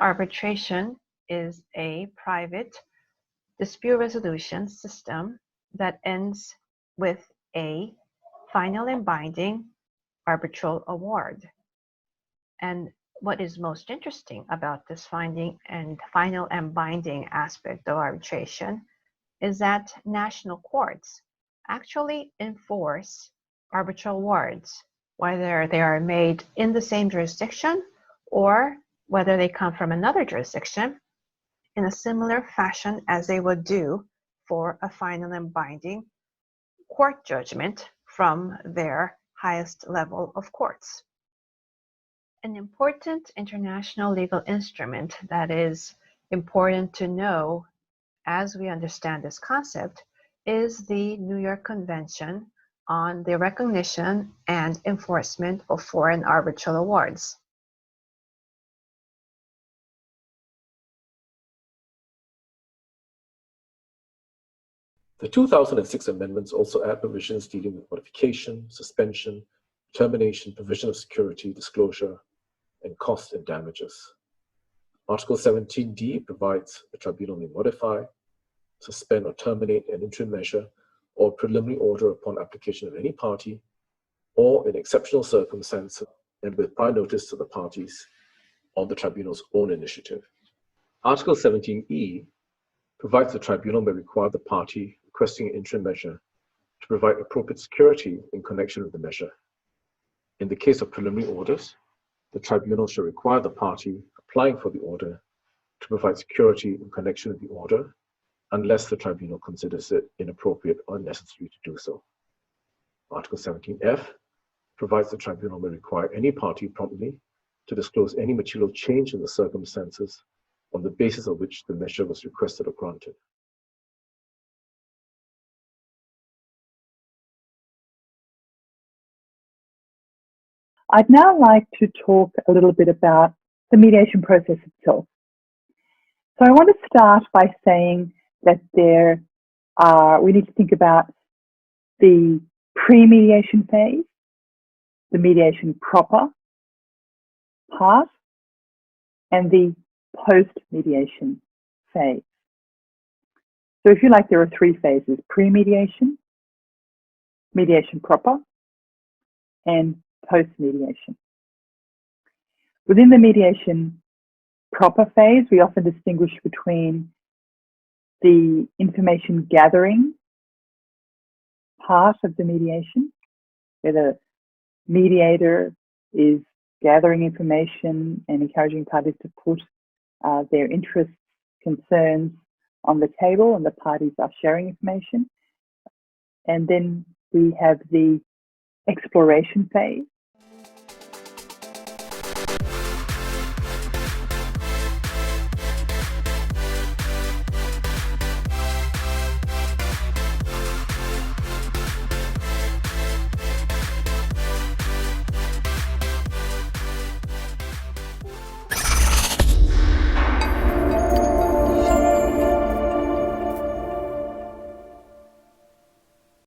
arbitration is a private dispute resolution system that ends with a final and binding arbitral award. And what is most interesting about this final and binding aspect of arbitration is that national courts actually enforce arbitral awards, whether they are made in the same jurisdiction or whether they come from another jurisdiction, in a similar fashion as they would do for a final and binding court judgment from their highest level of courts. An important international legal instrument that is important to know as we understand this concept is the New York Convention on the Recognition and Enforcement of Foreign Arbitral Awards. The 2006 amendments also add provisions dealing with modification, suspension, termination, provision of security, disclosure, and cost and damages. Article 17D provides the tribunal may modify, suspend, or terminate an interim measure or preliminary order upon application of any party, or in exceptional circumstances and with prior notice to the parties on the tribunal's own initiative. Article 17E provides the tribunal may require the party requesting an interim measure to provide appropriate security in connection with the measure. In the case of preliminary orders, the tribunal shall require the party applying for the order to provide security in connection with the order, unless the tribunal considers it inappropriate or necessary to do so. Article 17F provides the tribunal may require any party promptly to disclose any material change in the circumstances on the basis of which the measure was requested or granted. I'd now like to talk a little bit about the mediation process itself. So I want to start by saying that we need to think about the pre-mediation phase, the mediation proper part, and the post-mediation phase. So if you like, there are three phases: pre-mediation, mediation proper, and post-mediation. Within the mediation proper phase, we often distinguish between the information gathering part of the mediation, where the mediator is gathering information and encouraging parties to put their interests, concerns on the table, and the parties are sharing information. And then we have the exploration phase,